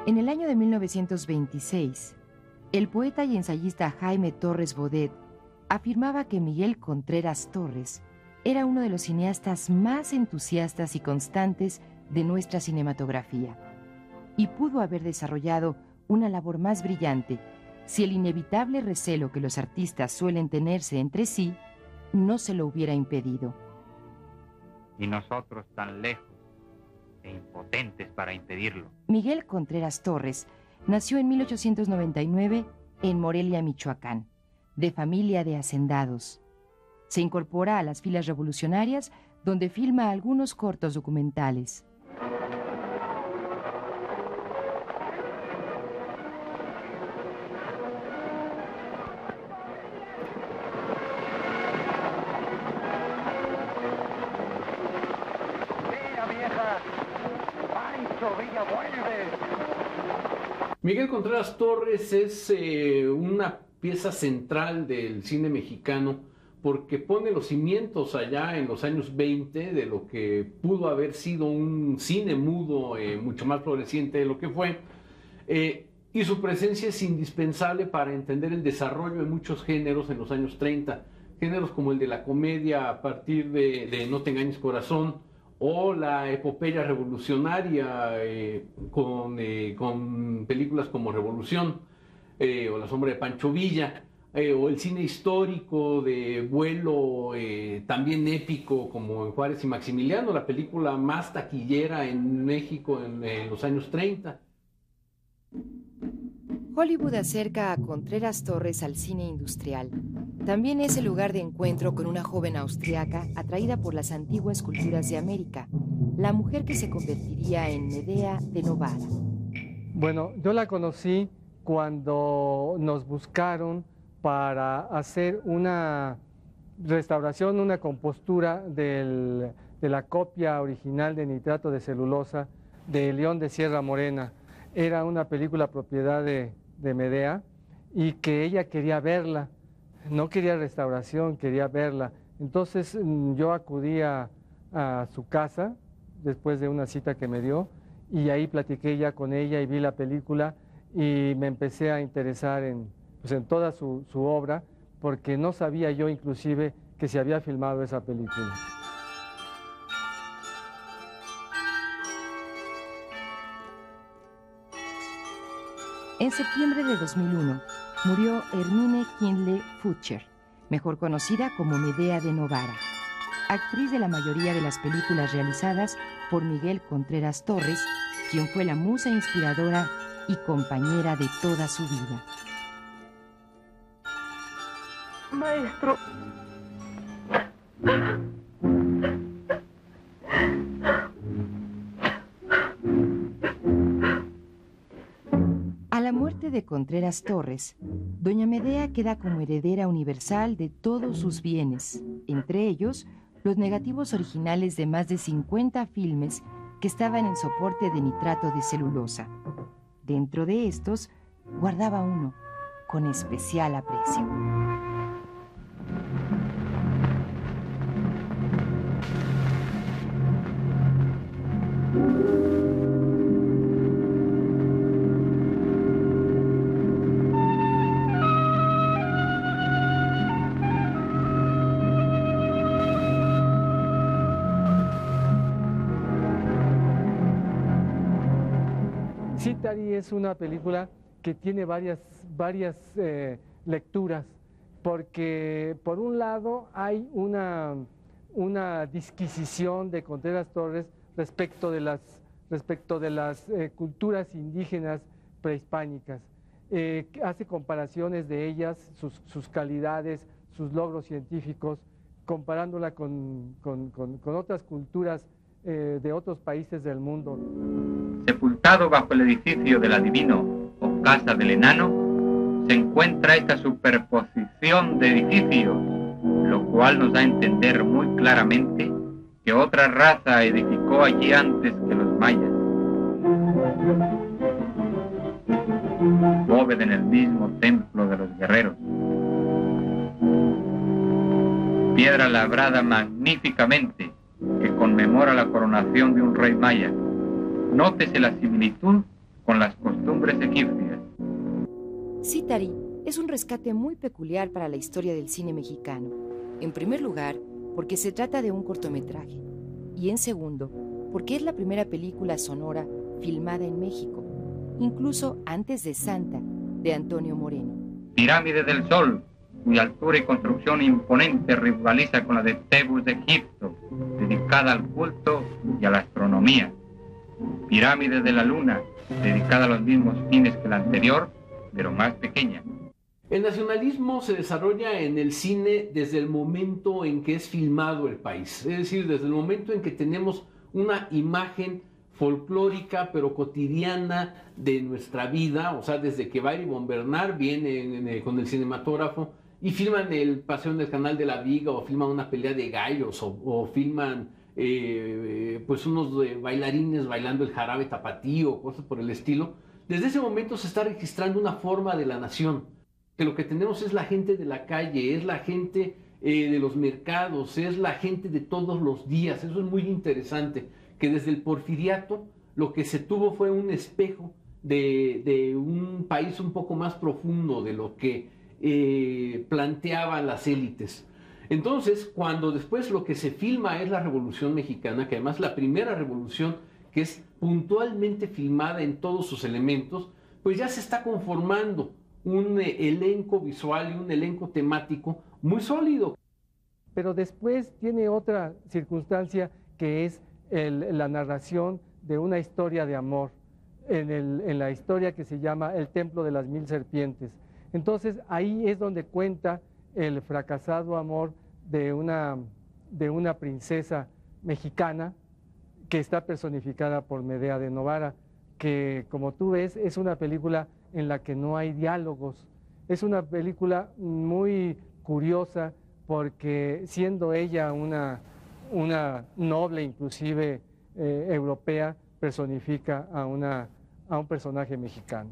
En el año de 1926, el poeta y ensayista Jaime Torres Bodet afirmaba que Miguel Contreras Torres era uno de los cineastas más entusiastas y constantes de nuestra cinematografía, y pudo haber desarrollado una labor más brillante si el inevitable recelo que los artistas suelen tenerse entre sí no se lo hubiera impedido. Y nosotros tan lejos e impotentes para impedirlo. Miguel Contreras Torres nació en 1899 en Morelia, Michoacán, de familia de hacendados. Se incorpora a las filas revolucionarias, donde filma algunos cortos documentales. Miguel Contreras Torres es una pieza central del cine mexicano porque pone los cimientos allá en los años 20 de lo que pudo haber sido un cine mudo mucho más floreciente de lo que fue, y su presencia es indispensable para entender el desarrollo de muchos géneros en los años 30, géneros como el de la comedia a partir de No te engañes corazón, o la epopeya revolucionaria con películas como Revolución, o La sombra de Pancho Villa, o el cine histórico de vuelo también épico como en Juárez y Maximiliano, la película más taquillera en México en los años 30. Hollywood acerca a Contreras Torres al cine industrial. También es el lugar de encuentro con una joven austriaca atraída por las antiguas culturas de América, la mujer que se convertiría en Medea de Novara. Bueno, yo la conocí cuando nos buscaron para hacer una restauración, una compostura de la copia original de Nitrato de Celulosa de León de Sierra Morena. Era una película propiedad de Medea y que ella quería verla, no quería restauración, quería verla. Entonces yo acudí a su casa después de una cita que me dio y ahí platiqué ya con ella y vi la película y me empecé a interesar en toda su obra, porque no sabía yo inclusive que se había filmado esa película. En septiembre de 2001 murió Hermine Kindle Futcher, mejor conocida como Medea de Novara, actriz de la mayoría de las películas realizadas por Miguel Contreras Torres, quien fue la musa inspiradora y compañera de toda su vida. Maestro. A la muerte de Contreras Torres, doña Medea queda como heredera universal de todos sus bienes, entre ellos los negativos originales de más de 50 filmes que estaban en soporte de nitrato de celulosa. Dentro de estos, guardaba uno con especial aprecio. Citari es una película que tiene varias lecturas, porque por un lado hay una disquisición de Contreras Torres respecto de las culturas indígenas prehispánicas. Hace comparaciones de ellas, sus calidades, sus logros científicos, comparándola con otras culturas de otros países del mundo. Sepultado bajo el edificio del adivino o casa del enano, se encuentra esta superposición de edificios, lo cual nos da a entender muy claramente que otra raza edificó allí antes que los mayas. Bóveda en el mismo templo de los guerreros. Piedra labrada magníficamente que conmemora la coronación de un rey maya. Nótese la similitud con las costumbres egipcias. Cítari es un rescate muy peculiar para la historia del cine mexicano. En primer lugar, porque se trata de un cortometraje. Y en segundo, porque es la primera película sonora filmada en México, incluso antes de Santa, de Antonio Moreno. Pirámide del Sol, cuya altura y construcción imponente rivaliza con la de Tebus de Egipto, dedicada al culto y a la astronomía. Pirámide de la Luna, dedicada a los mismos fines que la anterior, pero más pequeña. El nacionalismo se desarrolla en el cine desde el momento en que es filmado el país, es decir, desde el momento en que tenemos una imagen folclórica pero cotidiana de nuestra vida, o sea, desde que Bairi von Bernard viene con el cinematógrafo y filman el paseo en el Canal de la Viga, o filman una pelea de gallos, o filman pues unos bailarines bailando el jarabe tapatío, cosas por el estilo. Desde ese momento se está registrando una forma de la nación, que lo que tenemos es la gente de la calle, es la gente de los mercados, es la gente de todos los días. Eso es muy interesante, que desde el porfiriato lo que se tuvo fue un espejo de un país un poco más profundo de lo que planteaban las élites. Entonces, cuando después lo que se filma es la Revolución Mexicana, que además es la primera revolución que es puntualmente filmada en todos sus elementos, pues ya se está conformando un elenco visual y un elenco temático muy sólido. Pero después tiene otra circunstancia que es la narración de una historia de amor, en la historia que se llama El Templo de las Mil Serpientes. Entonces ahí es donde cuenta el fracasado amor de una princesa mexicana que está personificada por Medea de Novara, que como tú ves es una película en la que no hay diálogos. Es una película muy curiosa porque siendo ella una noble inclusive europea, personifica a un personaje mexicano.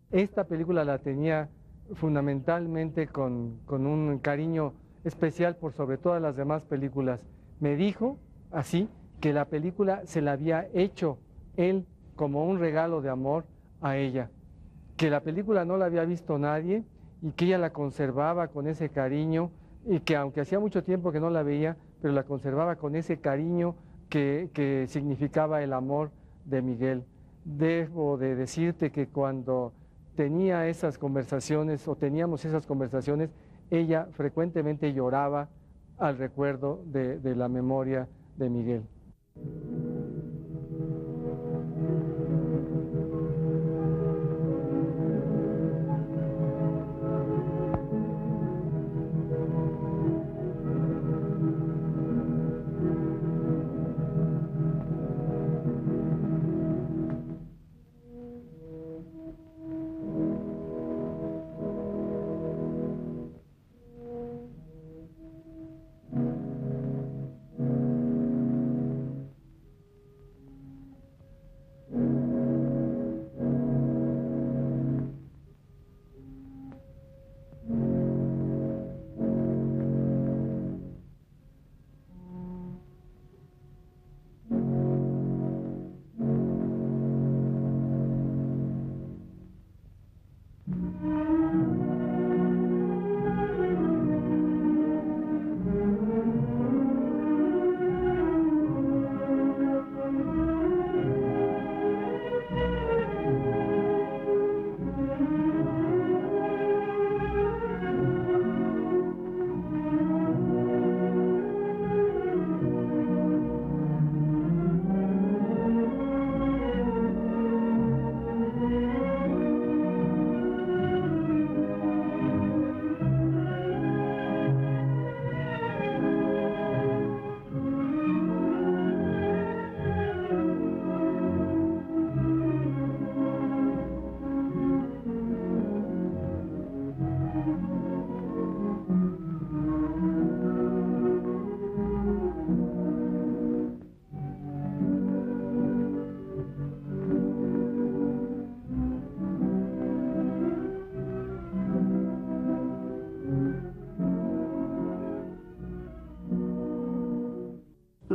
Esta película la tenía fundamentalmente con un cariño especial por sobre todas las demás películas. Me dijo así que la película se la había hecho él como un regalo de amor a ella, que la película no la había visto nadie y que ella la conservaba con ese cariño y que aunque hacía mucho tiempo que no la veía, pero la conservaba con ese cariño que significaba el amor de Miguel. Debo de decirte que cuando tenía esas conversaciones o teníamos esas conversaciones, ella frecuentemente lloraba al recuerdo de la memoria de Miguel.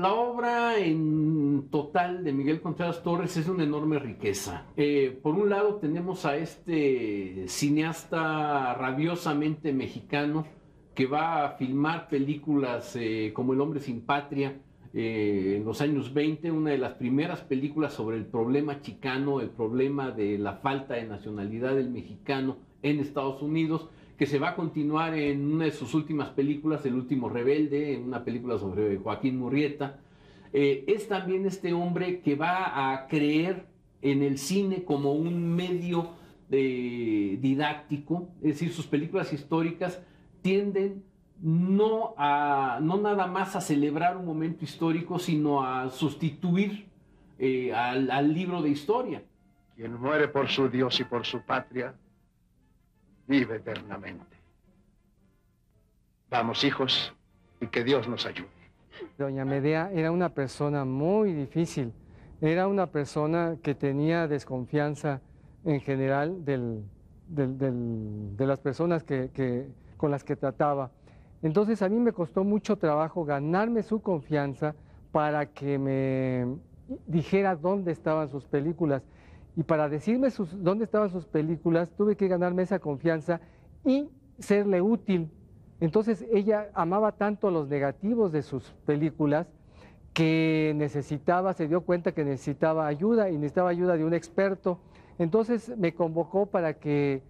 la obra en total de Miguel Contreras Torres es una enorme riqueza. Por un lado tenemos a este cineasta rabiosamente mexicano que va a filmar películas como El hombre sin patria en los años 20, una de las primeras películas sobre el problema chicano, el problema de la falta de nacionalidad del mexicano en Estados Unidos, que se va a continuar en una de sus últimas películas, El último rebelde, en una película sobre Joaquín Murrieta. Es también este hombre que va a creer en el cine como un medio didáctico, es decir, sus películas históricas tienden no nada más a celebrar un momento histórico, sino a sustituir al libro de historia. Quien muere por su Dios y por su patria, vive eternamente. Vamos, hijos, y que Dios nos ayude. Doña Medea era una persona muy difícil, era una persona que tenía desconfianza en general de las personas con las que trataba. Entonces a mí me costó mucho trabajo ganarme su confianza para que me dijera dónde estaban sus películas. Y para decirme dónde estaban sus películas, tuve que ganarme esa confianza y serle útil. Entonces ella amaba tanto los negativos de sus películas que se dio cuenta que necesitaba ayuda y necesitaba ayuda de un experto. Entonces me convocó para que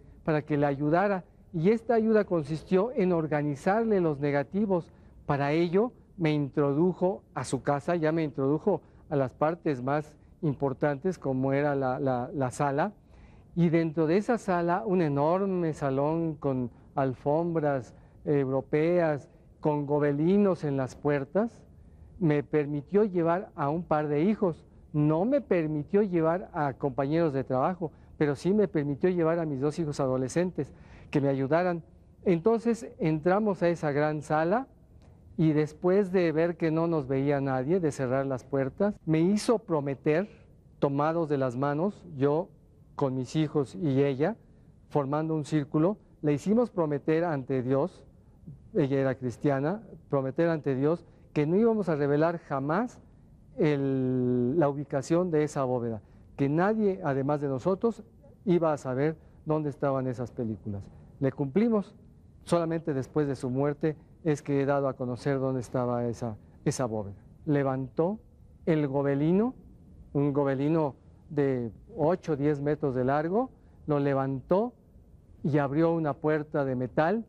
le ayudara. Y esta ayuda consistió en organizarle los negativos. Para ello me introdujo a su casa, ya me introdujo a las partes más importantes como era la sala. Y dentro de esa sala, un enorme salón con alfombras europeas, con gobelinos en las puertas, me permitió llevar a un par de hijos. No me permitió llevar a compañeros de trabajo, pero sí me permitió llevar a mis 2 hijos adolescentes que me ayudaran. Entonces entramos a esa gran sala y después de ver que no nos veía nadie, de cerrar las puertas, me hizo prometer, tomados de las manos, yo con mis hijos y ella, formando un círculo, le hicimos prometer ante Dios, ella era cristiana, prometer ante Dios que no íbamos a revelar jamás la ubicación de esa bóveda, que nadie, además de nosotros, iba a saber dónde estaban esas películas. Le cumplimos, solamente después de su muerte es que he dado a conocer dónde estaba esa bóveda. Levantó el gobelino, un gobelino de 8 o 10 metros de largo, lo levantó y abrió una puerta de metal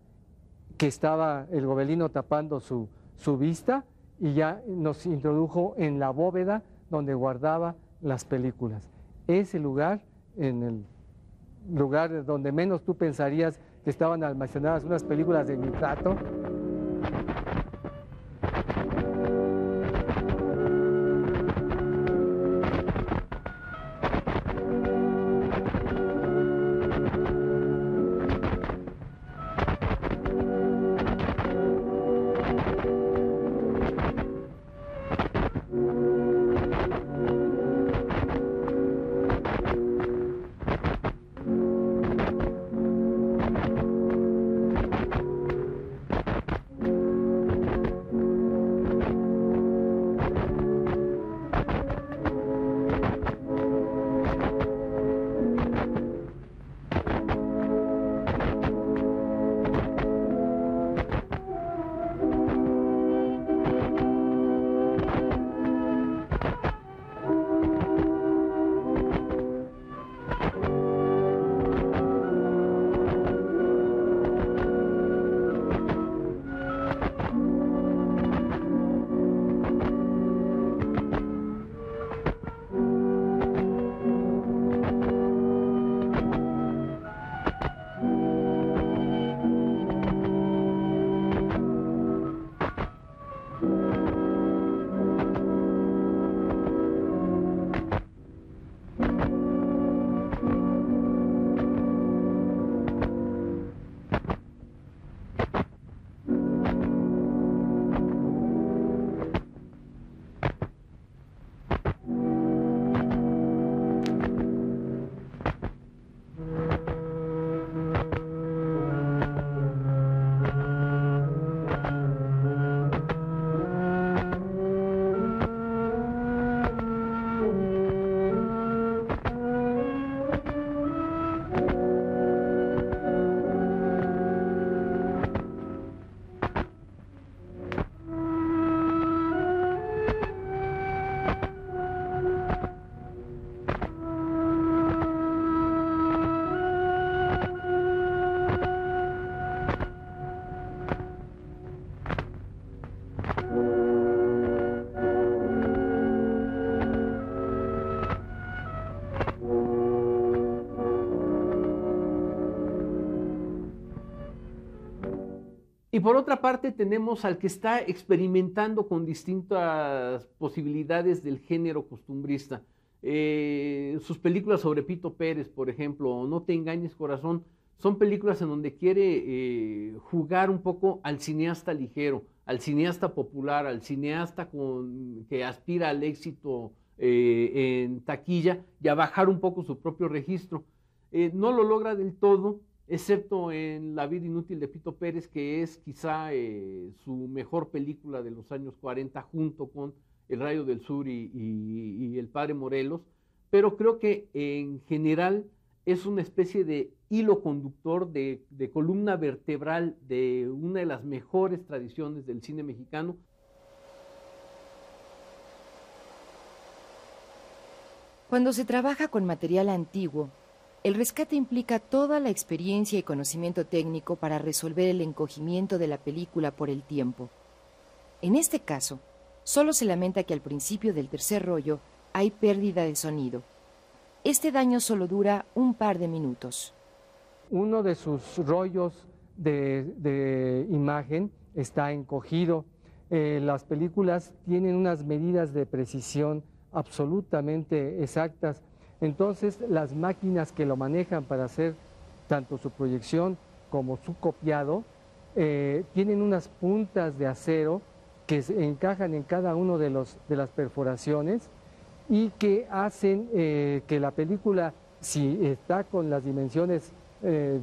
que estaba el gobelino tapando su vista y ya nos introdujo en la bóveda donde guardaba las películas. Ese lugar, en el lugar donde menos tú pensarías que estaban almacenadas unas películas de nitrato. Y por otra parte tenemos al que está experimentando con distintas posibilidades del género costumbrista. Sus películas sobre Pito Pérez, por ejemplo, o No te engañes corazón, son películas en donde quiere jugar un poco al cineasta ligero, al cineasta popular, al cineasta que aspira al éxito en taquilla y a bajar un poco su propio registro. No lo logra del todo, excepto en La vida inútil de Pito Pérez, que es quizá su mejor película de los años 40, junto con El Rayo del Sur y El Padre Morelos, pero creo que en general es una especie de hilo conductor, de columna vertebral de una de las mejores tradiciones del cine mexicano. Cuando se trabaja con material antiguo, el rescate implica toda la experiencia y conocimiento técnico para resolver el encogimiento de la película por el tiempo. En este caso, solo se lamenta que al principio del tercer rollo hay pérdida de sonido. Este daño solo dura un par de minutos. Uno de sus rollos de imagen está encogido. Las películas tienen unas medidas de precisión absolutamente exactas. Entonces, las máquinas que lo manejan para hacer tanto su proyección como su copiado tienen unas puntas de acero que se encajan en cada uno de las perforaciones y que hacen que la película, si está con las dimensiones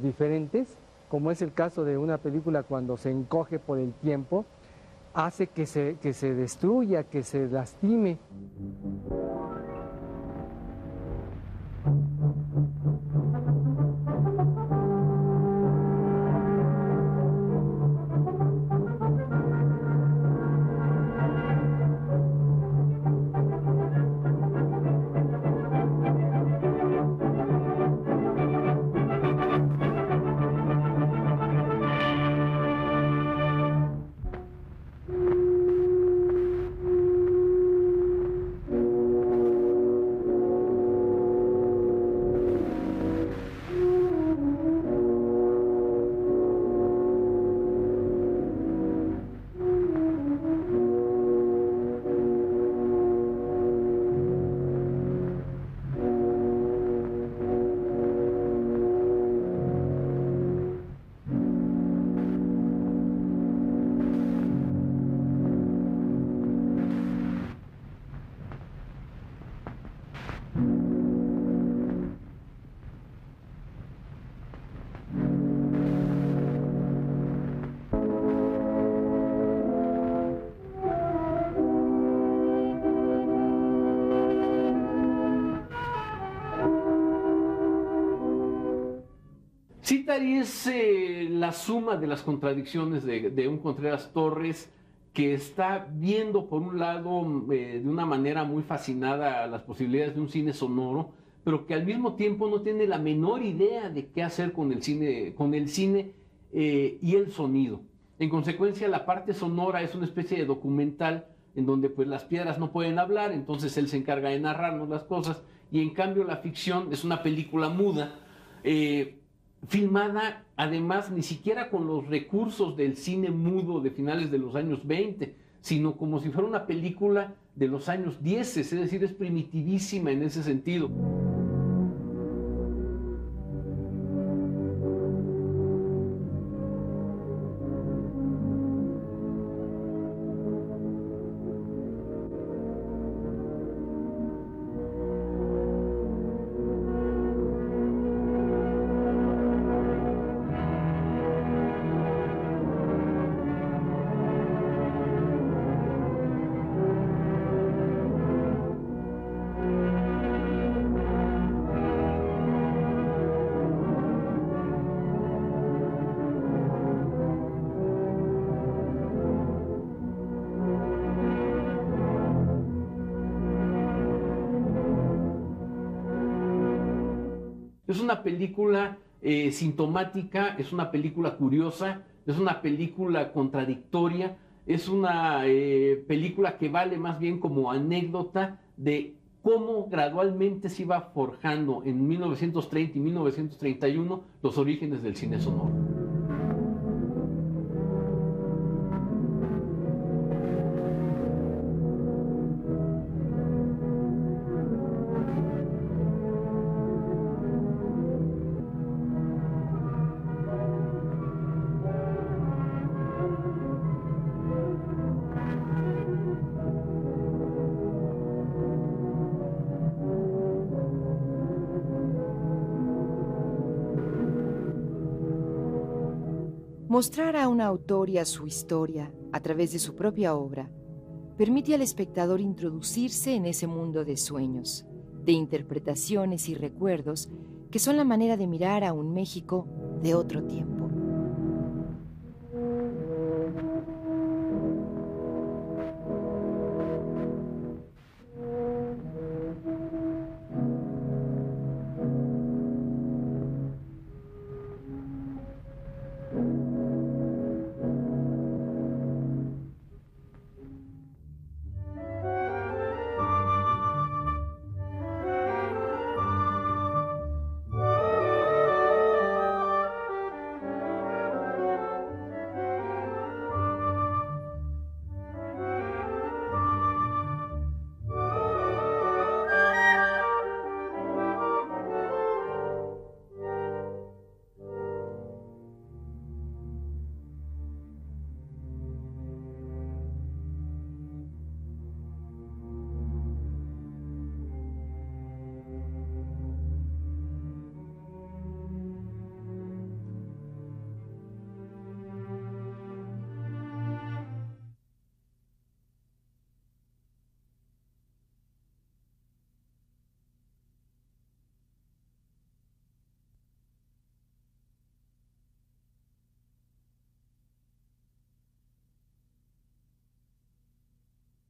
diferentes, como es el caso de una película cuando se encoge por el tiempo, hace que se destruya, que se lastime. Cítari es la suma de las contradicciones de un Contreras Torres que está viendo por un lado de una manera muy fascinada las posibilidades de un cine sonoro, pero que al mismo tiempo no tiene la menor idea de qué hacer con el cine y el sonido. En consecuencia, la parte sonora es una especie de documental en donde pues las piedras no pueden hablar, entonces él se encarga de narrarnos las cosas, y en cambio la ficción es una película muda, filmada además ni siquiera con los recursos del cine mudo de finales de los años 20, sino como si fuera una película de los años 10, es decir, es primitivísima en ese sentido. Es una película sintomática, es una película curiosa, es una película contradictoria, es una película que vale más bien como anécdota de cómo gradualmente se iba forjando en 1930 y 1931 los orígenes del cine sonoro. Mostrar a un autor y a su historia a través de su propia obra permite al espectador introducirse en ese mundo de sueños, de interpretaciones y recuerdos que son la manera de mirar a un México de otro tiempo.